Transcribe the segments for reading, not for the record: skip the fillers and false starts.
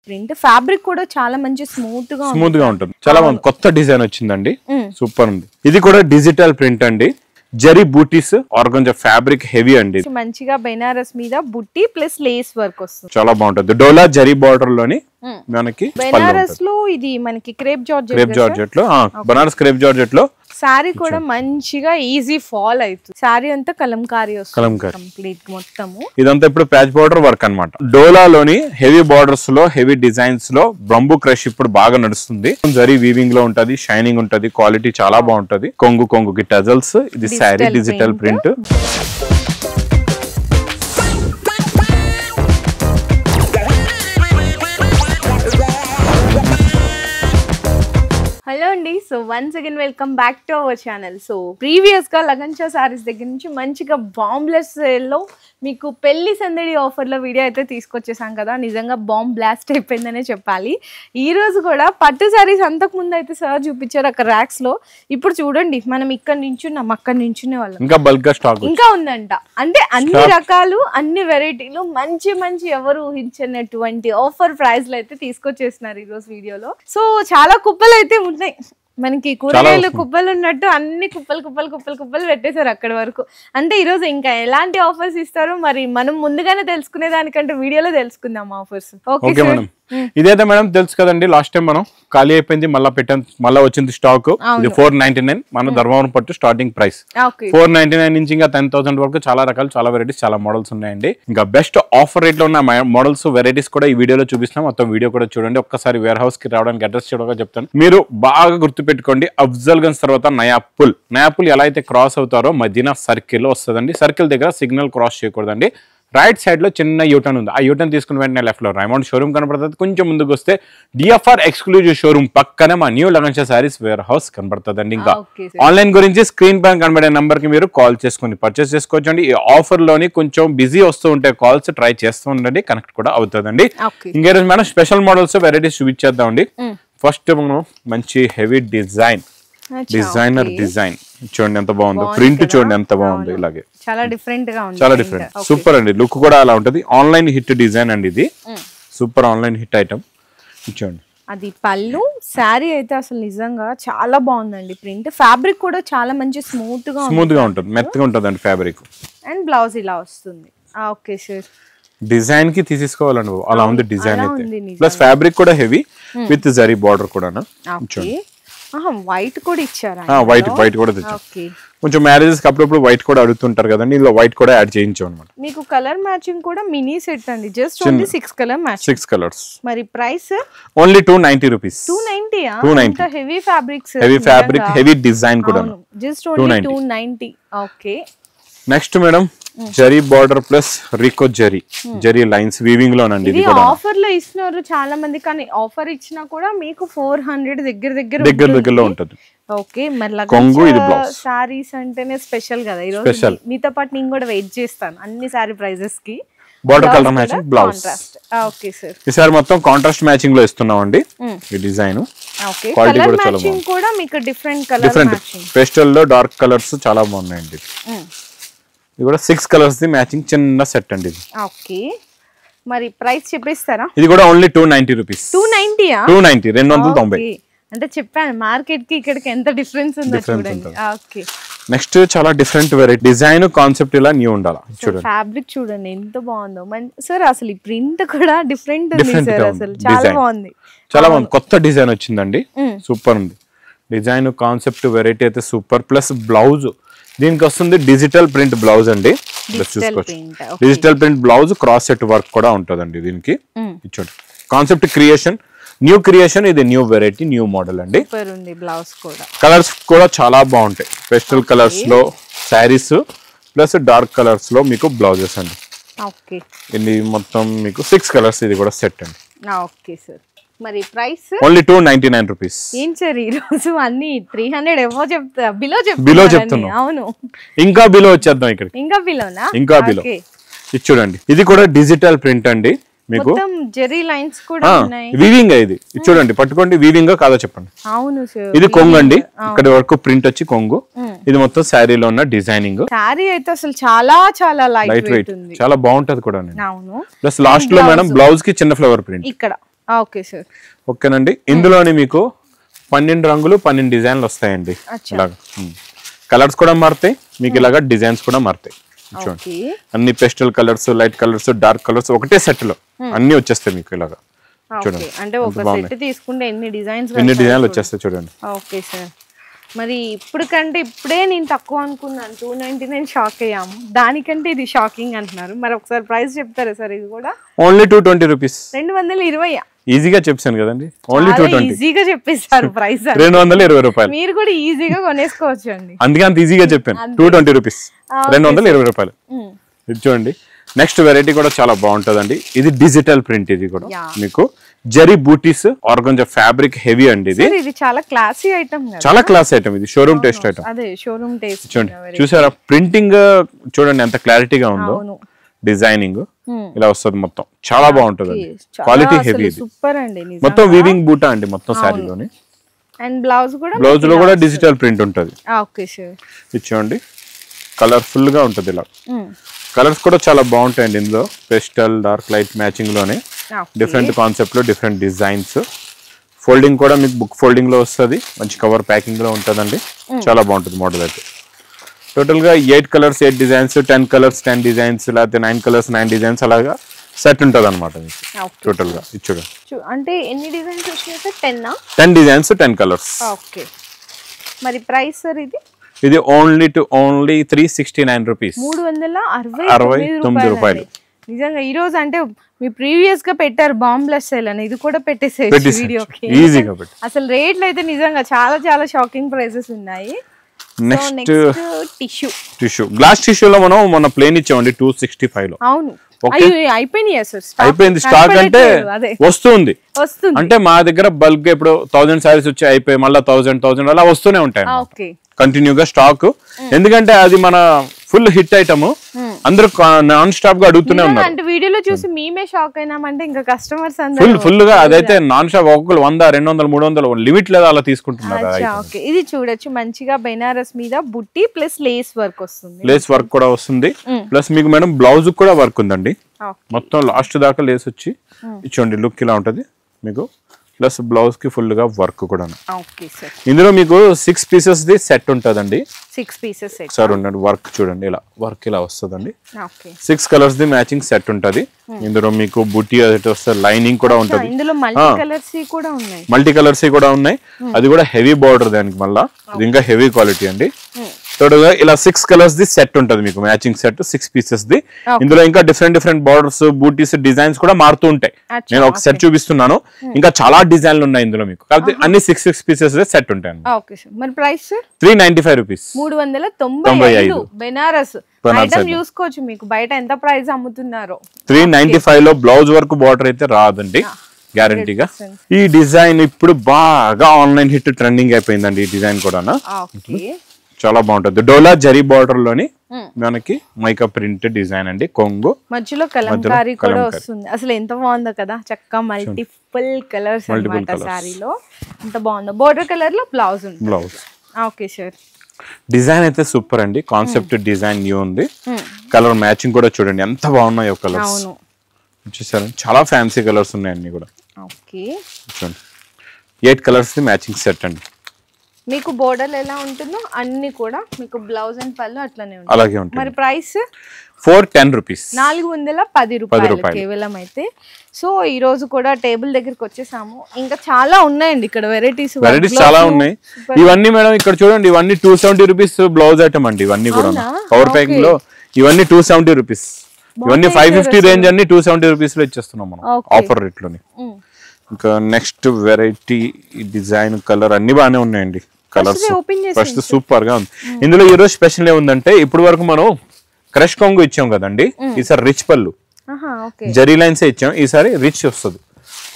Print fabric కూడా చాలా మంచి స్మూత్ గా ఉంటుంది చాలా బాగుంది కొత్త డిజైన్ వచ్చిందండి సూపర్ ఉంది ఇది కూడా డిజిటల్ ప్రింట్ అండి జరీ బూటీస్ ఆర్గంజా ఫ్యాబ్రిక్ హెవీ అండి మంచిగా బెనారస్ మీద బుట్టి ప్లస్ లేస్ వర్క్ వస్తుంది చాలా బాగుంటుంది డోలా జరీ బార్డర్ లోని మనకి బెనారస్ లో ఇది మనకి క్రేప్ జార్జెట్ లో బనారస్ క్రేప్ జార్జెట్ లో సారీ కూడా మంచిగా ఈజీ ఫాల్ అవుతుంది సారీ అంతా కలంకారీ వస్తుంది కంప్లీట్ మొత్తము ఇదంతా ఇప్పుడు ప్యాచ్ బార్డర్ వర్క్ అన్నమాట డోలాలోని హెవీ బార్డర్స్ లో హెవీ డిజైన్స్ లో బ్రంబు క్రష్ ఇప్పుడు బాగా నడుస్తుంది జరీ వీవింగ్ లో ఉంటది షైనింగ్ ఉంటది క్వాలిటీ చాలా బాగుంటది కొంగుకి టజల్స్ ఇది సారీ డిజిటల్ ప్రింట్ హలో అండి so once again welcome back to our channel so previous గా లగన్షా సారీస్ దగ్గర నుంచి మంచిగా బాంబ్లెస్ సేల్లో మీకు పెళ్లి సందడి ఆఫర్లో వీడియో అయితే తీసుకొచ్చేసాం కదా నిజంగా బాంబ్ బ్లాస్ట్ అయిపోయిందనే చెప్పాలి ఈ రోజు కూడా పట్టు సారీస్ అంతకు ముందు అయితే సార్ చూపించారు అక్కడ ర్యాక్స్ లో ఇప్పుడు చూడండి మనం ఇక్కడ నించున్నాం అక్కడ నించునే వాళ్ళం ఇంకా బల్క్ గా స్టాక్ ఇంకా ఉందంట అంటే అన్ని రకాలు అన్ని వెరైటీలు మంచి ఎవరు ఊహించినటువంటి ఆఫర్ ప్రైస్ లో అయితే తీసుకొచ్చేస్తున్నారు ఈ రోజు వీడియోలో సో చాలా కుప్పలు అయితే ఉన్నాయి మనకి కూరగాయలు కుప్పలు ఉన్నట్టు అన్ని కుప్పలు పెట్టేశారు అక్కడి వరకు అంటే ఈ రోజు ఇంకా ఎలాంటి ఆఫర్స్ ఇస్తారో మరి మనం ముందుగానే తెలుసుకునే దానికంటే వీడియోలో తెలుసుకుందాం ఆఫర్స్ ఓకే మేడం ఇదైతే మేడం తెలుసు కదండి లాస్ట్ టైం మనం ఖాళీ అయిపోయింది మళ్ళీ వచ్చింది స్టాక్ ఇది 499 మన ధర్మవరం పట్టు స్టార్టింగ్ ప్రైస్ 499 నుంచి ఇంకా 10,000 వరకు చాలా రకాలు చాలా వెరైటీస్ చాలా మోడల్స్ ఉన్నాయండి ఇంకా బెస్ట్ ఆఫర్ రేట్ లో ఉన్న మోడల్స్ వెరైటీస్ కూడా ఈ వీడియోలో చూపిస్తాం మొత్తం వీడియో కూడా చూడండి ఒక్కసారి వేర్ హౌస్ కి రావడానికి అడ్రస్ చూడగా చెప్తాను మీరు బాగా గుర్తుపెట్టుకోండి అఫ్జల్ గంజ్ తర్వాత నయాపుల్ ఎలా అయితే క్రాస్ అవుతారో మదీనా సర్కిల్ వస్తుందండి సర్కిల్ దగ్గర సిగ్నల్ క్రాస్ చేయకూడదండి రైట్ సైడ్ లో చిన్న యూటర్న్ ఉంది ఆ యూటర్న్ తీసుకుని వెంటనే లెఫ్ట్ లో రైమండ్ షోరూమ్ కనబడుతుంది కొంచెం ముందుకు వస్తే డిఎఫ్ఆర్ ఎక్స్క్లూజివ్ షోరూమ్ పక్కనే మా new Lagansha saris warehouse కనబడుతుందండి ఇంకా ఆన్లైన్ గురించి స్క్రీన్ పైన కనబడే నంబర్ కి మీరు కాల్ చేసుకుని పర్చేస్ చేసుకోవచ్చండి ఈ ఆఫర్ లోని కొంచెం బిజీ వస్తూ ఉంటే కాల్స్ ట్రై చేస్తూ ఉండండి కనెక్ట్ కూడా అవుతుందండి ఇంకేరోజు మనం స్పెషల్ మోడల్స్ వెరైటీస్ చూపించేద్దామండి ఫస్ట్ మనం మంచి హెవీ డిజైనర్ డిజైన్ చూడండి ఎంత బాగుందో ప్రింట్ చూడండి ఎంత బాగుందో ఇలాగే చాలా డిఫరెంట్ గా ఉంది చాలా డిఫరెంట్ సూపర్ అండి లుక్ కూడా అలా ఉంటది ఆన్లైన్ హిట్ డిజైన్ అండి ఇది సూపర్ ఆన్లైన్ హిట్ ఐటమ్ చూడండి అది పళ్ళు సారీ అయితే అసలు నిజంగా చాలా బాగుందండి ప్రింట్ ఫ్యాబ్రిక్ కూడా చాలా మంచి స్మూత్ గా ఉంటుంది మెత్తగా ఉంటదండి ఫ్యాబ్రిక్ అండ్ బ్లౌజ్ ఇలా వస్తుంది ఓకే సార్ డిజైన్ కి తీసుకోవాలండి అలా ఉంది డిజైన్ అయితే ప్లస్ ఫ్యాబ్రిక్ కూడా హెవీ విత్ జరీ బార్డర్ కూడా వైట్ కూడా ఇచ్చారా వైట్ కూడా తెచ్చారు కొంచెం మ్యారేజెస్ అప్పుడప్పుడు వైట్ కూడా అడుగుతుంటారు కదండి ఇందులో వైట్ కూడా యాడ్ చేయించాం అన్నమాట మీకు కలర్ మ్యాచింగ్ కూడా మినీ సెట్ అండి just only 6 colour match 6 colours మరి price only 290 rupees 290 heavy fabric heavy design కూడా just only 290 okay next madam zari border plus రికో జరీ లైన్స్ వీవింగ్ లోనండి ఇది ఆఫర్ లో ఇస్తున్నారు చాలా మంది కానీ ఆఫర్ ఇచ్చినా కూడా మీకు 400 దగ్గరలో ఉంటుంది ఓకే మరి కొంగు ఇది బ్లౌజ్ సారీస్ అంటేనే స్పెషల్ కదా ఈ రోజు మీతో పాటు నేను కూడా వెయిట్ చేస్తాను అన్ని సారీ ప్రైజెస్ కి border colour matching blouse okay sir ఈసారి మొత్తం కాంట్రాస్ట్ మ్యాచింగ్ లో ఇస్తున్నామండి ఈ డిజైన్ ఓకే కలర్ మ్యాచింగ్ కూడా మీకు డిఫరెంట్ కలర్ మ్యాచింగ్ పేస్టల్ లో డార్క్ కలర్స్ చాలా బాగున్నాయండి ఇది కూడా 6 కలర్స్ ది మ్యాచింగ్ చిన్న సెట్ అండి ఇది ఓకే మరి ప్రైస్ చెప్పేస్తారా ఇది కూడా ఓన్లీ 290 రూపీస్ 290 అంటే చెప్పాను మార్కెట్ కి ఇక్కడికి ఎంత డిఫరెన్స్ ఉందో చూడండి ఓకే నెక్స్ట్ చాలా డిఫరెంట్ వెరైటీ డిజైన్ కాన్సెప్ట్ ఇలా న్యూ ఉండాలి చూడండి ఫ్యాబ్రిక్ చూడండి ఎంత బాగుందో సార్ అసలు ఈ ప్రింట్ కూడా డిఫరెంట్ ఉంది సార్ అసలు చాలా బాగుంది కొత్త డిజైన్ వచ్చిందండి సూపర్ ఉంది డిజైన్ కాన్సెప్ట్ వెరైటీ అయితే సూపర్ ప్లస్ బ్లౌజ్ దీనికి వస్తుంది డిజిటల్ ప్రింట్ బ్లౌజ్ అండి చూసుకోవచ్చు digital print blouse cross set work కూడా ఉంటుందండి దీనికి చూడండి కాన్సెప్ట్ న్యూ క్రియేషన్ ఇది న్యూ వెరైటీ న్యూ మోడల్ అండి కలర్స్ కూడా చాలా బాగుంటాయి పేస్టల్ కలర్స్ లో శారీస్ ప్లస్ డార్క్ కలర్స్ లో మీకు బ్లౌజెస్ అండి ఇది మొత్తం మీకు 6 కలర్స్ ఇది కూడా సెట్ అండి ఓకే సార్ మరి ప్రైస్ ఓన్లీ 299 రూపీస్ ఏం సార్ ఈ రోజు అన్ని 300 ఏవో చెప్తా బిలో చెప్తున్నా అవును ఇంకా బిలో వచ్చేద్దాం ఇక్కడ ఇంకా బిలో ఇది చూడండి ఇది కూడా డిజిటల్ ప్రింట్ అండి మీకు మొత్తం జెరీ లైన్స్ కూడా ఉన్నాయి వీవింగ్ ఇది చూడండి పట్టుకోండి వీవింగ్ కాదో చెప్పండి అవును సార్ ఇది కొంగు అండి ఇక్కడ వరకు ప్రింట్ వచ్చి కొంగు ఇది మొత్తం శారీలో ఉన్న డిజైనింగ్ శారీ అయితే అసలు చాలా లైట్ వెయిట్ ఉంది చాలా బాగుంటది కూడా అవును ప్లస్ లాస్ట్ లో మేడం బ్లౌజ్ కి చిన్న ఫ్లవర్ ప్రింట్ ఇక్కడ ఓకే సార్. ఓకేనండి. ఇందులోని మీకు 12 రంగులు 12 డిజైన్లు వస్తాయండి. ఇలాగా కలర్స్ కూడా మారుతాయి మీకు, ఇలాగా డిజైన్స్ కూడా మారుతాయి. చూడండి అన్ని pastel colours, light colours, dark colours ఒకటే సెట్ లో అన్ని వచ్చేస్తాయి మీకు ఇలాగా. చూడండి అంటే ఒక సెట్ తీసుకుంటే ఎన్ని డిజైన్స్ వచ్చేస్తాయి చూడండి. Okay sir. మరి ఇప్పుడు కంటే ఇప్పుడే నేను తక్కువ అనుకున్నాను 299 షాక్ అయ్యాము, దానికంటే ఇది షాకింగ్ అంటున్నారు. మరి ఒకసారి ప్రైస్ చెప్తారా సార్? ఇది కూడా ఓన్లీ 220 రూపీస్. 220 ఈజీగా చెప్పాను కదండి. ఓన్లీ 220 ఈజీగా చెప్పేశారు ప్రైస్. 220 రూపాయలు. మీరు కూడా ఈజీగా కొనేసుకోవచ్చు అండి, అందుకే అంత ఈజీగా చెప్పాను. 220 రూపీస్, 220 రూపాయలు. ఇది చూడండి. నెక్స్ట్ వెరైటీ కూడా చాలా బాగుంటదండి. ఇది డిజిటల్ ప్రింట్. ఇది కూడా మీకు జరీ బూటీస్ ఆర్గంజా ఫ్యాబ్రిక్ హెవీ అండి. ఇది చాలా క్లాసీ ఐటమ్, చాలా క్లాస్ ఐటమ్. ఇది షోరూమ్ టేస్ట్ ఐటమ్. అదే షోరూమ్ టేస్ట్. చూడండి, చూసారా ప్రింటింగ్ చూడండి ఎంత క్లారిటీగా ఉందో. డిజైనింగ్ ఇలా వస్తుంది మొత్తం, చాలా బాగుంటది. Quality heavy. సూపర్ అండి. మొత్తం వీవింగ్ బూటా అండి మొత్తం శారీలోని. అండ్ బ్లౌజ్ లో కూడా డిజిటల్ ప్రింట్ ఉంటది. Okay sir. ఇది చూడండి కలర్ఫుల్ గా ఉంటది. ఇలా కలర్స్ కూడా చాలా బాగుంటాయండి. ఇందులో పెస్టల్, డార్క్, లైట్ మ్యాచింగ్ లోనే డిఫరెంట్ కాన్సెప్ట్ లో డిఫరెంట్ డిజైన్స్. ఫోల్డింగ్ కూడా మీకు బుక్ ఫోల్డింగ్ లో వస్తుంది, మంచి కవర్ ప్యాకింగ్ లో ఉంటదండి. చాలా బాగుంటుంది మోడల్ అయితే. టోటల్ గా 8 కలర్స్ 8 డిజైన్స్, 10 కలర్స్ 10 డిజైన్స్, లేకపోతే 9 కలర్స్ 9 డిజైన్స్ అలాగా సెట్ ఉంటది అనమాట టోటల్ గా. ఇది చూడండి. అంటే ఎన్ని డిజైన్స్ వచ్చాయి సార్? 10 designs 10 colours. ఓకే. మరి ప్రైస్ సార్ ఇది? ఇది ఓన్లీ 369 రూపీస్. 369 రూపాయలు. నిజంగా ఈ రోజు అంటే మీ ప్రీవియస్ గా పెట్టారు బాంబ్లెస్ సేల్ అని, ఇది కూడా పెట్టేసేయండి వీడియోకి ఈజీగా. అసలు రేట్లు అయితే నిజంగా చాలా చాలా షాకింగ్ ప్రైసెస్ ఉన్నాయి. నెక్స్ట్ టిష్యూ, గ్లాస్ టిష్యూలో మనం మొన్న ప్లేన్ ఇచ్చామండి 265 లో. అవును, అయిపోయింది స్టాక్. అంటే వస్తుంది అంటే మా దగ్గర బల్క్ ఇప్పుడు 1000 సారీస్ వచ్చి అయిపోయి మళ్ళీ 1000 అలా వస్తూనే ఉంటాయి కంటిన్యూగా స్టాక్. ఎందుకంటే అది మన ఫుల్ హిట్ ఐటమ్, అందరూ నాన్ స్టాప్ గా అడుగుతూనే ఉన్నారు. అంటే వీడియోలో చూసి మేమే షాక్ అయినామంటే ఇంకా కస్టమర్స్ ఫుల్ గా అదైతే నాన్ స్టాప్ ఒక్కొక్కరు 100, 200, 300 లిమిట్ లేదా అలా తీసుకుంటున్నారు. ఇది చూడొచ్చు మంచిగా బెనారస్ మీద బుట్టి ప్లస్ లేస్ వర్క్ వస్తుంది. లేస్ వర్క్ కూడా వస్తుంది. ప్లస్ మీకు మేడం బ్లౌజ్ కూడా వర్క్ ఉందండి. మొత్తం లాస్ట్ దాకా లేస్ వచ్చి ఇచ్చోండి. లుక్ ఇలా ఉంటది మీకు. ప్లస్ బ్లౌజ్ కి ఫుల్ గా వర్క్ కూడా. ఇందులో మీకు 6 పీసెస్ ది సెట్ ఉంటదండి. 6 పీసెస్ సెట్ సార్ ఉండండి. వర్క్ చూడండి, ఇలా వర్క్ ఇలా వస్తుందండి. 6 కలర్స్ ది మ్యాచింగ్ సెట్ ఉంటది. ఇందులో మీకు బుట్టి వస్తుంది, లైనింగ్ కూడా ఉంటది. ఇందులో మల్టీ కలర్స్ కూడా ఉన్నాయి. మల్టీ కలర్స్ కూడా ఉన్నాయి. అది కూడా హెవీ బార్డర్ దానికి మళ్ళా. ఇది ఇంకా హెవీ క్వాలిటీ అండి. టోటల్గా ఇలా 6 కలర్స్ ది సెట్ ఉంటది మీకు, మ్యాచింగ్ సెట్ 6 పీసెస్ ది. ఇందులో ఇంకా డిఫరెంట్ బార్డర్స్, బూటీస్, డిజైన్స్ కూడా మారుతూ ఉంటాయి. నేను ఒక సెట్ చూపిస్తున్నాను, ఇంకా చాలా డిజైన్లు ఉన్నాయి ఇందులో మీకు. కాబట్టి అన్ని 6 పీసెస్ సెట్ ఉంటాయి. మరి ప్రైస్ 395 రూపీస్. 395 బెనారస్ ఐటమ్ చూసుకోవచ్చు. మీకు బయట ఎంత ప్రైస్ అమ్ముతున్నారో. 395 లో బ్లౌజ్ వర్క్ బార్డర్ అయితే రాదండి గ్యారంటీగా. ఈ డిజైన్ ఇప్పుడు బాగా ఆన్లైన్ హిట్, ట్రెండింగ్ అయిపోయిందండి ఈ డిజైన్ కూడా. చాలా బాగుంటుంది. డోలా జరీ బార్డర్ లోని మనకి మైకా ప్రింట్ డిజైన్ అండి. కొంగు మధ్యలో కలంకారీ కూడా వస్తుంది. అసలు ఎంత బాగుందో కదా, చక్కగా మల్టిపుల్ కలర్స్ అన్నమాట సారీలో. ఎంత బాగుందో. బోర్డర్ కలర్ లో బ్లౌజ్ ఉంది. Blouse okay sir. డిజైన్ అయితే సూపర్ అండి. కాన్సెప్ట్ డిజైన్ న్యూ ఉంది. కలర్ మ్యాచింగ్ కూడా చూడండి ఎంత బాగున్నాయో కలర్స్. చూసారు, చాలా ఫ్యాన్సీ కలర్స్ ఉన్నాయి అన్ని కూడా. ఓకే, చూడండి 8 కలర్స్ మ్యాచింగ్ సెట్ అండి. మీకు బోర్డర్ ఎలా ఉంటుందో అన్ని కూడా మీకు బ్లౌజ్ అండ్ పళ్ళు అట్లనే ఉంటుంది. అలాగే ఉంటుంది. మరి ప్రైస్ 410 రూపీస్. 410 రూపాయలు కేవలం. అయితే సో ఈ రోజు కూడా టేబుల్ దగ్గరికి వచ్చేసాము. ఇంకా చాలా ఉన్నాయండి ఇక్కడ వెరైటీస్ చాలా ఉన్నాయి. ఇవన్నీ మేడం ఇక్కడ చూడండి, ఇవన్నీ 270 రూపీస్ బ్లౌజ్ ఐటమ్ అండి. ఇవన్నీ కూడా పవర్ ప్యాకింగ్ లో ఇవన్నీ 270 రూపీస్. ఇవన్నీ 550 రేంజ్ అన్ని 270 రూపీస్ లో ఇచ్చేస్తున్నాం మనం ఆఫర్ రేట్ లోని. ఇంకా నెక్స్ట్ వెరైటీ డిజైన్ కలర్ అన్ని బాగానే ఉన్నాయండి. కలర్స్ ఫస్ట్ సూపర్ గా ఉంది. ఇందులో ఈ రోజు స్పెషల్ ఏముందంటే ఇప్పుడు వరకు మనం క్రష్ కొంగు ఇచ్చాం కదండి, ఈసారి రిచ్ పళ్ళు జరీ లైన్స్ ఇచ్చాం. ఈసారి రిచ్ వస్తుంది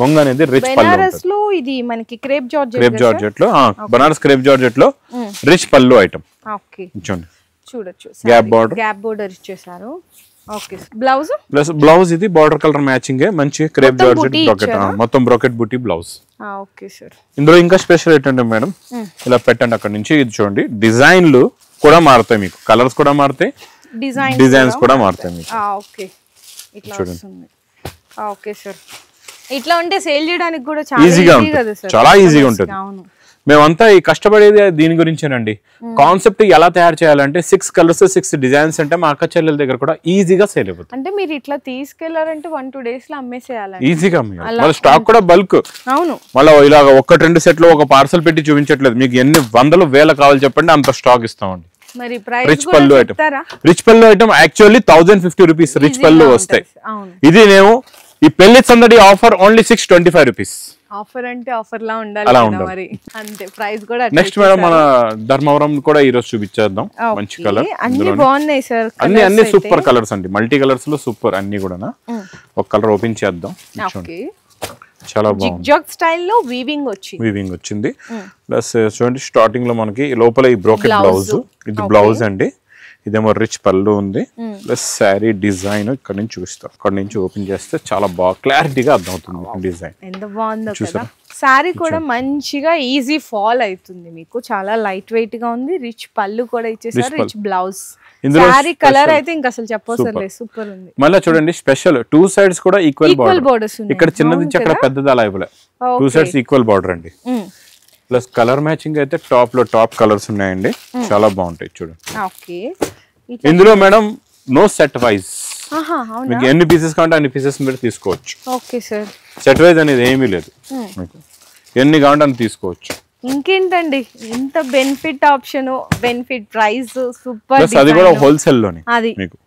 కొంగు అనేది. రిచ్ పళ్ళు ఇది మనకి క్రేప్ జార్జెట్ లో, బనారస్ క్రేప్ జార్జెట్ లో రిచ్ పళ్ళు ఐటమ్. చూడొచ్చు గ్యాప్ బోర్డర్ ఇచ్చేసారు. ఓకే, బ్లౌజ్ ప్లస్ బ్లౌజ్ ఇది బార్డర్ కలర్ మ్యాచింగ్ మంచి క్రేప్ జార్జెట్ బ్రోకెట్, మొత్తం బ్రోకెట్ బూటీ బ్లౌజ్. Okay sir. ఇందులో ఇంకా స్పెషల్ ఏంటంటే మేడం ఇలా పెట్టండి అక్కడ నుంచి. ఇది చూడండి, డిజైన్లు కూడా మారుతాయి మీకు, కలర్స్ కూడా మారుతాయి, డిజైన్స్ కూడా మారుతాయి మీకు. ఓకే, ఇట్లా వస్తుంది. Okay sir. ఇట్లా ఉంటే సేల్ చేయడానికి కూడా చాలా ఈజీగా ఈజీ కదా ఉంటుంది, సార్. చాలా ఈజీగా ఉంటుంది. అవును, మేమంతా ఈ కష్టపడేది దీని గురించేనండి. కాన్సెప్ట్ ఎలా తయారు చేయాలంటే 6 కలర్స్ 6 డిజైన్స్ అంటే మా అక్క చెల్లెల దగ్గర కూడా ఈజీగా సేల్ అయిపోతుంది. అంటే మీరు ఇట్లా తీసుకెళ్లారంటే 1-2 days లో అమ్మేసేయాలండి ఈజీగా. మళ్ళీ స్టాక్ కూడా బల్క్. అవును, మళ్ళీ ఇలా 1-2 సెట్లు ఒక పార్సల్ పెట్టి చూపించట్లేదు, మీకు ఎన్ని వందలు వేల కావాలి చెప్పండి అంత స్టాక్ ఇస్తామండి. మరి ప్రైస్ రిచ్ పళ్ళు ఐటమ్, రిచ్ పళ్ళు ఐటమ్ యాక్చువల్లీ 1050 రూపీస్ రిచ్ పళ్ళు వస్తాయి. ఇది నేను ఈ పెళ్లి సందడి ఆఫర్ ఓన్లీ 625 రూపీస్. ఆఫర్ అంటే ఆఫర్ లా ఉండాలి మరి, అంతే. ప్రైస్ కూడా నెక్స్ట్ మేడం మన ధర్మవరం కూడా ఈ రోజు చూపించేద్దాం. మంచి కలర్ అన్ని బాగున్నాయి సార్, అన్ని సూపర్ కలర్స్ అండి, మల్టీ కలర్స్ లో సూపర్ అన్ని కూడా. ఒక కలర్ ఓపెన్ చేద్దాం. చాలా బాగుంది, జిగ్జాగ్ స్టైల్లో వీవింగ్ వచ్చింది. ప్లస్ చూడండి స్టార్టింగ్ లో మనకి లోపల ఈ బ్రోకెట్ బ్లౌజ్, ఇది బ్లౌజ్ అండి. ఇదేమో రిచ్ పళ్ళు ఉంది. ప్లస్ శారీ డిజైన్ ఇక్కడ నుంచి చూపిస్తాం, ఇక్కడ నుంచి ఓపెన్ చేస్తే చాలా బాగా క్లారిటీగా అర్థం అవుతుంది డిజైన్. ఎంత బాగుందో కదా. శారీ కూడా మంచిగా ఈజీ ఫాల్ అవుతుంది మీకు, చాలా లైట్ వెయిట్ గా ఉంది. రిచ్ పళ్ళు కూడా ఇచ్చేసారు, రిచ్ బ్లౌజ్. శారీ కలర్ అయితే ఇంకా అసలు చెప్పొసలే, సూపర్ ఉంది. మళ్ళీ చూడండి స్పెషల్ 2 sides కూడా ఈక్వల్ బోర్డర్స్, ఇక్కడ చిన్నది నుంచి అక్కడ పెద్దది అలా అయిపోలే, 2 sides ఈక్వల్ బార్డర్ అండి. ప్లస్ కలర్ మ్యాచింగ్ అయితే టాప్ కలర్స్ ఉన్నాయండి, చాలా బాగుంటాయి చూడండి. ఇందులో మేడం నో సెట్ వైజ్, మీకు ఎన్ని పీసెస్ కావాలంటే అన్ని పీసెస్ మీరు తీసుకోవచ్చు. సెట్ వైజ్ అనేది ఏమీ లేదు, ఎన్ని కావాలంటే అన్ని తీసుకోవచ్చు. ఇంకేంటండి ఇంత benefit option, benefit price, super. అది కూడా హోల్సేల్ లోనే మీకు.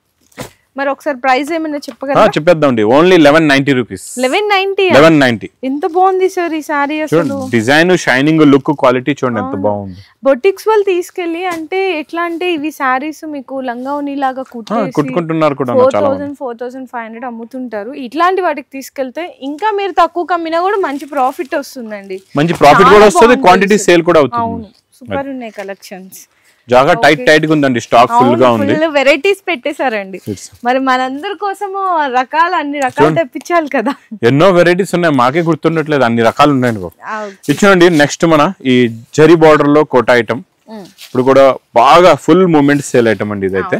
మరి ఒకసారి ప్రైస్ ఏమైనా చెప్పగలరా? చెప్పేద్దామండి. Only 1190 rupees. 1190. ఎంత బాగుంది సార్ ఈ సారీ, అసలు డిజైన్, షైనింగ్, లుక్, క్వాలిటీ చూడండి ఎంత బాగుంది. బొటిక్స్ వాళ్ళు తీసుకెళ్లి అంటే ఎట్లా అంటే ఇవి సారీస్ మీకు లంగావని లాగా కుట్టుకుంటున్నారు కూడా, 4500 అమ్ముతుంటారు. ఇట్లాంటి వాటికి తీసుకెళ్తే ఇంకా మీరు తక్కువ కమ్మినా కూడా మంచి ప్రాఫిట్ వస్తుందండి, మంచి ప్రాఫిట్ కూడా వస్తుంది, క్వాంటిటీ సేల్ కూడా అవుతుంది. అవును, సూపర్ ఉన్నాయి కలెక్షన్స్. జాగా టైట్ గా ఉందండి, స్టాక్ ఫుల్ గా ఉంది, ఫుల్ వెరైటీస్ పెట్టేశారండి. మరి మనందరి కోసము అన్ని రకాలు తెప్పించాలి కదా. ఎన్నో వెరైటీస్ ఉన్నాయి, మాకే గుర్తుండట్లేదు, అన్ని రకాలు ఉన్నాయి. ఇచ్చేయండి. నెక్స్ట్ మన ఈ జరీ బార్డర్ లో కోట ఐటమ్, ఇప్పుడు కూడా బాగా ఫుల్ మూమెంట్ సేల్ ఐటమ్ అండి. ఇదైతే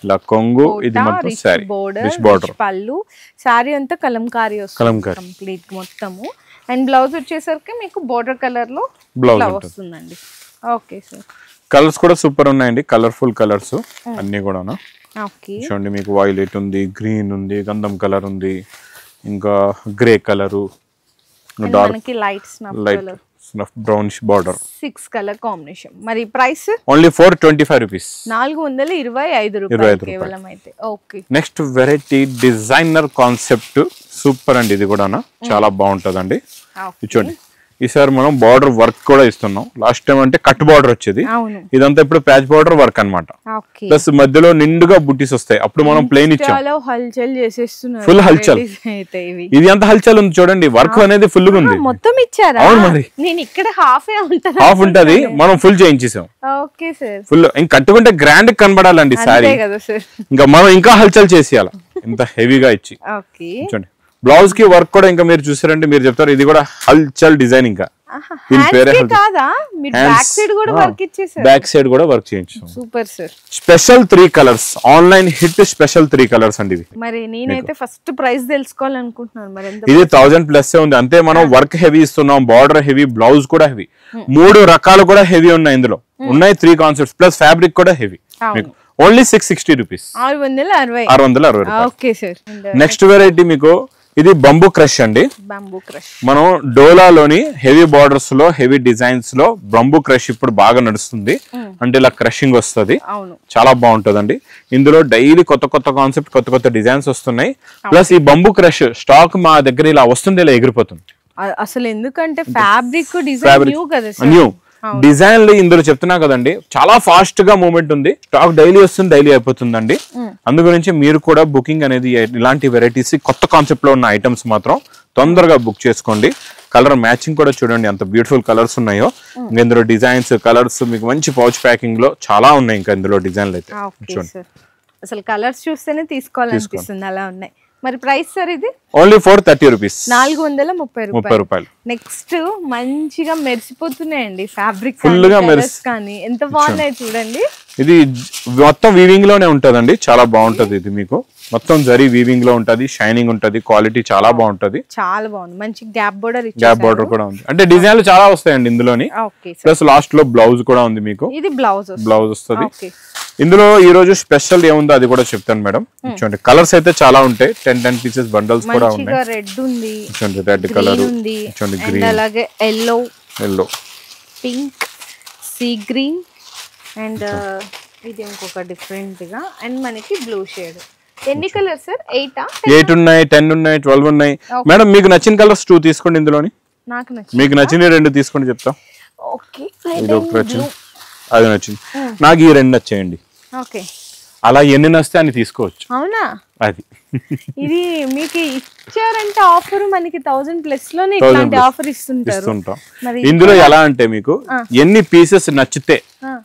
ఇలా కొంగు, ఇది మొత్తం సారీ బోర్డర్, పళ్ళు, సారీ అంతా కలంకారీ వస్తుంది కంప్లీట్ మొత్తము. అండ్ బ్లౌజ్ వచ్చేసరికి మీకు బోర్డర్ కలర్ లో బ్లౌజ్ వస్తుందండి. Okay sir. కలర్స్ కూడా సూపర్ ఉన్నాయండి, కలర్ఫుల్ కలర్స్ అన్ని కూడా. చూడండి మీకు వైలెట్ ఉంది, గ్రీన్ ఉంది, గంధం కలర్ ఉంది, ఇంకా grey colour, dark light brownish border, 6 colour combination. మరి ప్రైస్ ఓన్లీ 425 రూపీస్. 425 రూపాయలు కేవలం అయితే. Okay. Next variety designer concept super అండి, ఇది కూడా చాలా బాగుంటదండి. చూడండి ఈసారి మనం బార్డర్ వర్క్ కూడా ఇస్తున్నాం. లాస్ట్ టైం అంటే కట్ బార్డర్ వచ్చేది, ఇదంతా ఇప్పుడు ప్యాచ్ బార్డర్ వర్క్ అన్నమాట. ప్లస్ మధ్యలో నిండుగా బుట్టీస్ వస్తాయి, అప్పుడు మనం ప్లెయిన్ ఇచ్చాం, ఫుల్ హల్చల్. ఇది ఎంత హల్చల్ ఉంది చూడండి, వర్క్ అనేది ఫుల్ గా ఉంది. మొత్తం ఇచ్చారా? అవును, మరి నేను ఇక్కడ హాఫ్ ఉంటది, మనం ఫుల్ చేయించేసాం. ఫుల్ ఇంకా కట్టుకుంటే గ్రాండ్ కనబడాలండి సారీ, ఇంకా మనం ఇంకా హల్చల్ చేసేయాలి, ఇంత హెవీగా ఇచ్చి. చూడండి బ్లౌజ్ కి వర్క్ కూడా ఇంకా మీరు చూసారంటే మీరు చెప్తారు, ఇది కూడా హల్చల్ డిజైన్. ఇంకా బ్యాక్ సైడ్ కూడా వర్క్ చేయించాం. Super sir. Special 3 colours, online hit special 3 colours అండి ఇవి. మరి నేనైతే ఫస్ట్ ప్రైస్ తెలుసుకోవాలనుకుంటున్నాను. మరి ఇది 1000+ ఉంది, అంతే. మనం వర్క్ హెవీ ఇస్తున్నాం, బార్డర్ హెవీ, బ్లౌజ్ కూడా హెవీ, 3 రకాలు కూడా హెవీ ఉన్నాయి ఇందులో. ఉన్నాయి 3 కాన్సెప్ట్స్, ప్లస్ ఫ్యాబ్రిక్ కూడా హెవీ. మీకు only 660 rupees. 660. Okay sir. Next variety మీకు ఇది బంబూ క్రష్ అండి. మనం డోలాలోని హెవీ బార్డర్స్ లో, హెవీ డిజైన్స్ లో బంబూ క్రష్ ఇప్పుడు బాగా నడుస్తుంది. అంటే ఇలా క్రషింగ్ వస్తుంది, చాలా బాగుంటదండి. ఇందులో డైలీ కొత్త కాన్సెప్ట్, కొత్త డిజైన్స్ వస్తున్నాయి. ప్లస్ ఈ బంబూ క్రష్ స్టాక్ మా దగ్గర ఇలా వస్తుంది, ఇలా ఎగిరిపోతుంది అసలు. ఎందుకంటే ఫ్యాబ్రిక్ డిజైన్ న్యూ డిజైన్లు ఇందులో చెప్తున్నా కదండి, చాలా ఫాస్ట్ గా మూవ్మెంట్ ఉంది, స్టాక్ డైలీ వస్తుంది, డైలీ అయిపోతుందండి. అందు గురించి మీరు కూడా బుకింగ్ అనేది ఇలాంటి వెరైటీస్, కొత్త కాన్సెప్ట్ లో ఉన్న ఐటమ్స్ మాత్రం తొందరగా బుక్ చేసుకోండి. కలర్ మ్యాచింగ్ కూడా చూడండి ఎంత బ్యూటిఫుల్ కలర్స్ ఉన్నాయో. ఇందులో డిజైన్స్, కలర్స్ మీకు మంచి పౌచ్ ప్యాకింగ్ లో చాలా ఉన్నాయి. ఇంకా ఇందులో డిజైన్లు అయితే చూడండి, అసలు కలర్స్ చూస్తేనే తీసుకోవాలనిపిస్తుంది, అలా ఉన్నాయి. మరి ప్రైస్ సార్ ఇది ఓన్లీ 430 రూపీస్, 430 రూపాయలు. నెక్స్ట్ మంచిగా మెరిసిపోతున్నాయండి ఫ్యాబ్రిక్ ఫుల్ గా కానీ ఎంత బాగున్నాయి చూడండి. ఇది మొత్తం వీవింగ్ లోనే ఉంటదండి, చాలా బాగుంటది. ఇది మీకు మొత్తం జరీ వీవింగ్ లో ఉంటది, షైనింగ్ ఉంటది, క్వాలిటీ చాలా బాగుంటది. చాలా బాగుంది, మంచి గ్యాప్ బోర్డర్ గ్యాప్ బోర్డర్ కూడా ఉంది. అంటే డిజైన్లు చాలా వస్తాయండి ఇందులోని. ప్లస్ లాస్ట్ లో బ్లౌజ్ కూడా ఉంది మీకు. ఇది బ్లౌజ్ వస్తుంది. ఇందులో ఈ రోజు స్పెషల్ ఏముందో అది కూడా చెప్తాను మేడం. చూడండి కలర్స్ అయితే చాలా ఉంటాయి, 10 పీసెస్ బండల్స్ కూడా ఉన్నాయి. రెడ్ ఉంది, చూడండి రెడ్ కలర్ ఉంది, చూడండి గ్రీన్, అలాగే yellow, pink, sea green and ఇది ఇంకొక డిఫరెంట్ గా, అండ్ మనకి బ్లూ షేడ్. ఎన్ని కలర్స్ సార్? 8 ఉన్నాయి, 10 ఉన్నాయి, 12 ఉన్నాయి. మేడం మీకు నచ్చిన కలర్స్ 2 తీసుకోండి ఇందులోని. మీకు నచ్చిన 2 తీసుకోండి చెప్తా. ఇది ఒకటి నచ్చింది, అది నచ్చింది నాకు, ఈ 2 నచ్చేయండి. అలా ఎన్ని నచ్చితే అని తీసుకోవచ్చు. అవునా? అది ఇది మీకు ఇచ్చారంటే ఆఫర్ మనకి 1000+ లోనే ఇట్లాంటి ఆఫర్ ఇస్తుంటాం. ఇందులో ఎలా అంటే మీకు ఎన్ని పీసెస్ నచ్చితే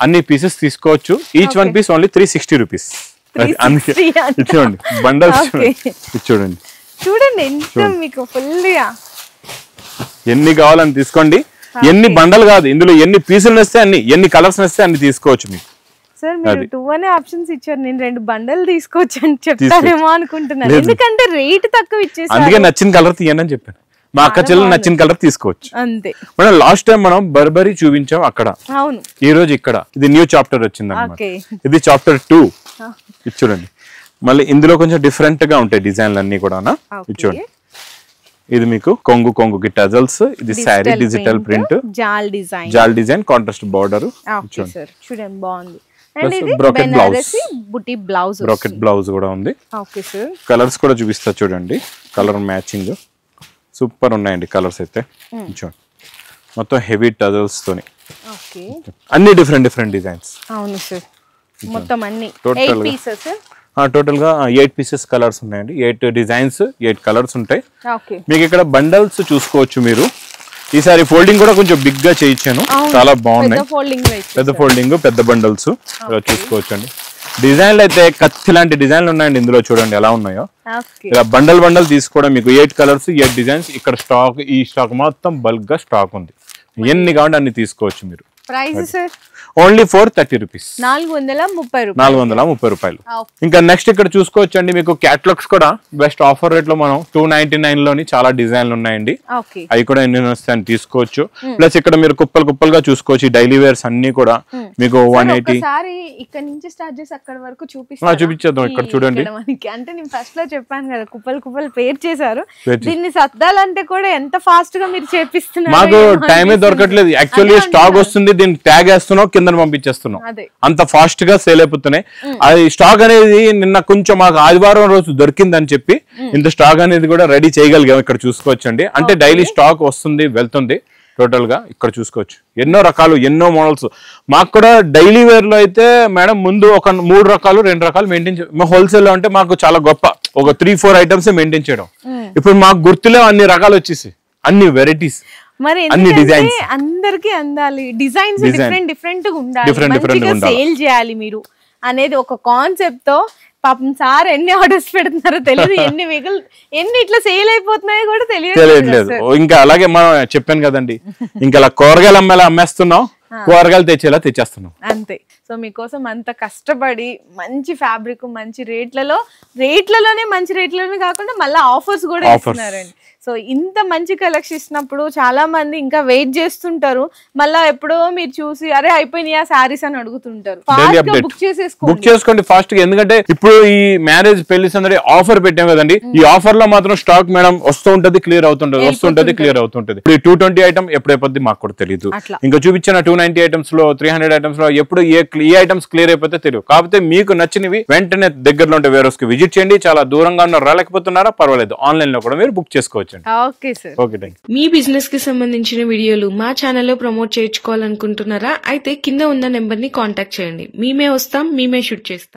అన్ని పీసెస్ తీసుకోవచ్చు. Each 1 piece only 360 rupees. చూడండి బండల్స్ చూడండి, చూడండి ఎంత మీకు ఫుల్గా ఎన్ని కావాలని తీసుకోండి. ఎన్ని బండలు కాదు, ఇందులో ఎన్ని పీసులు నచ్చితే అన్ని, ఎన్ని కలర్స్ నచ్చితే అన్ని తీసుకోవచ్చు మీకు. సార్ మీరు 2 అనే ఆప్షన్స్ ఇచ్చారు, నేను 2 బండలు తీసుకోవచ్చు అని చెప్తారేమో అనుకుంటున్నాను, ఎందుకంటే రేట్ తక్కువ ఇచ్చేసారు. అందుకే నచ్చిన కలర్ తీయండి అని చెప్పాను. మా అక్క చెల్లెలు నచ్చిన కలర్ తీసుకోవచ్చు అంతే. మనం లాస్ట్ టైం మనం బర్బరీ చూపించాం అక్కడ, అవును. ఈ రోజు ఇక్కడ ఇది న్యూ చాప్టర్ వచ్చింది అన్నమాట. ఇది చాప్టర్ 2. ఇది చూడండి, మళ్ళీ ఇందులో కొంచెం డిఫరెంట్ గా ఉంటాయి డిజైన్లు అన్ని కూడా. చూడండి ఇది మీకు కొంగుకి టజల్స్, ఇది సారీ డిజిటల్ ప్రింట్, జాల్ డిజైన్, కాంట్రాస్ట్ బార్డర్. చూడండి బాగుంది. బ్రోకెట్ బ్లౌజ్ కూడా ఉంది. కలర్స్ కూడా చూపిస్తా చూడండి, కలర్ మ్యాచింగ్ సూపర్ ఉన్నాయండి కలర్స్ అయితే. చూడండి మొత్తం హెవీ టజల్స్ తోని అన్ని డిఫరెంట్ డిజైన్స్. అవును సార్, మొత్తం అన్ని టోటల్ గా 8 పీసెస్ కలర్స్ ఉన్నాయండి, 8 డిజైన్స్, 8 కలర్స్ ఉంటాయి మీకు. ఇక్కడ బండల్స్ చూసుకోవచ్చు మీరు. ఈసారి ఫోల్డింగ్ కూడా కొంచెం బిగ్ గా చేయించాను, చాలా బాగున్నాయి. పెద్ద ఫోల్డింగ్, పెద్ద బండల్స్ చూసుకోవచ్చు అండి. డిజైన్లు అయితే కత్తి లాంటి డిజైన్లు ఉన్నాయండి ఇందులో. చూడండి ఎలా ఉన్నాయో. ఇలా బండల్ తీసుకోవడం మీకు 8 కలర్స్, 8 డిజైన్స్. ఇక్కడ స్టాక్, ఈ స్టాక్ మొత్తం బల్క్ గా స్టాక్ ఉంది, ఎన్ని కావాలంటే అన్ని తీసుకోవచ్చు మీరు. ప్రైస్ సార్ ఓన్లీ 430 రూపీస్, 430 రూపాయలు. ఇంకా నెక్స్ట్ ఇక్కడ చూసుకోవచ్చు అండి మీకు క్యాటలాగ్స్ కూడా బెస్ట్ ఆఫర్ రేట్ లో మనం 299 లోని చాలా డిజైన్లు ఉన్నాయండి. అవి కూడా ఎన్ని వస్తాయని తీసుకోవచ్చు. ప్లస్ ఇక్కడ మీరు కుప్పలుగా చూసుకోవచ్చు డైలీ వేర్స్ అన్ని కూడా మీకు 180. ఇక్కడ నుంచి స్టార్ట్ చేసి అక్కడ వరకు చూపించేద్దాం. ఇక్కడ చూడండి, అంటే నేను ఫస్ట్ లో చెప్పాను కదా కుప్పలు పేర్ చేశారు, దీన్ని సర్దాలంటే కూడా ఎంత ఫాస్ట్ గా మీరు చేపిస్తున్నారు. మాకు టైమే దొరకట్లేదు. యాక్చువల్లీ స్టాక్ వస్తుంది, దీన్ని ట్యాగ్ వేస్తున్నాం, కింద పంపించేస్తున్నాం, అంత ఫాస్ట్ గా సేల్ అయిపోతున్నాయి. అది స్టాక్ అనేది నిన్న కొంచెం మాకు ఆదివారం రోజు దొరికిందని చెప్పి ఇంత స్టాక్ అనేది కూడా రెడీ చేయగలిగాం. ఇక్కడ చూసుకోవచ్చండి, అంటే డైలీ స్టాక్ వస్తుంది వెళ్తుంది. టోటల్ గా ఇక్కడ చూసుకోవచ్చు ఎన్నో రకాలు, ఎన్నో మోడల్స్. మాకు కూడా డైలీ వేర్ లో అయితే మేడం ముందు ఒక 3 రకాలు 2 రకాలు మెయింటైన్ మా హోల్సేల్ లో అంటే మాకు చాలా గొప్ప, ఒక 3-4 ఐటమ్స్ మెయింటైన్ చేయడం. ఇప్పుడు మాకు గుర్తులే అన్ని రకాలు వచ్చేసి, అన్ని వెరైటీస్, మరి అందరికి అందాలి, డిజైన్స్ డిఫరెంట్ ఉండాలి, సేల్ చేయాలి మీరు అనేది ఒక కాన్సెప్ట్ తో. పాపం సార్ ఎన్ని ఆర్డర్స్ పెడుతున్నారో తెలియదు, ఎన్ని ఇట్లా సేల్ అయిపోతున్నాయో కూడా తెలియట్లేదు. ఇంకా అలాగే మనం చెప్పాను కదండి, ఇంకా అలా కూరగాయలు అమ్మేస్తున్నాం, కూరగాయలు తెచ్చేస్తున్నాం అంతే. సో మీకోసం అంత కష్టపడి మంచి ఫ్యాబ్రిక్, మంచి రేట్లలోనే కాకుండా మళ్ళీ ఆఫర్స్ కూడా ఇస్తున్నారండి. సో ఇంత మంచి కలెక్షన్ ఇచ్చినప్పుడు చాలా మంది ఇంకా వెయిట్ చేస్తుంటారు, మళ్ళా ఎప్పుడో మీరు చూసి అరే అయిపోయినాయా శారీస్ అని అడుగుతుంటారు. బుక్ చేసుకోండి ఫాస్ట్ గా, ఎందుకంటే ఇప్పుడు ఈ మ్యారేజ్ పెళ్లి సందడి ఆఫర్ పెట్టాం కదండి. ఈ ఆఫర్ లో మాత్రం స్టాక్ మేడం వస్తూ ఉంటది, క్లియర్ అవుతుంటది. ఇప్పుడు 220 ఐటమ్ ఎప్పుడైపోద్ది మాకు కూడా తెలియదు. ఇంకా చూపించిన 290 ఐటమ్స్ లో 300 ఐటమ్స్ లో ఎప్పుడు ఏ ఐటమ్స్ క్లియర్ అయిపోతే తెలియదు. కాకపోతే మీకు నచ్చినవి వెంటనే దగ్గరలో ఉంటే వేరే కి విజిట్ చేయండి. చాలా దూరంగా ఉన్న రాలేకపోతున్నారా పర్వాలేదు, ఆన్లైన్ లో కూడా మీరు బుక్ చేసుకోవచ్చు. మీ బిజినెస్ కి సంబంధించిన వీడియోలు మా ఛానల్లో ప్రమోట్ చేయించుకోవాలనుకుంటున్నారా? అయితే కింద ఉన్న నెంబర్ ని కాంటాక్ట్ చేయండి, మేమే వస్తాం, మేమే షూట్ చేస్తాం.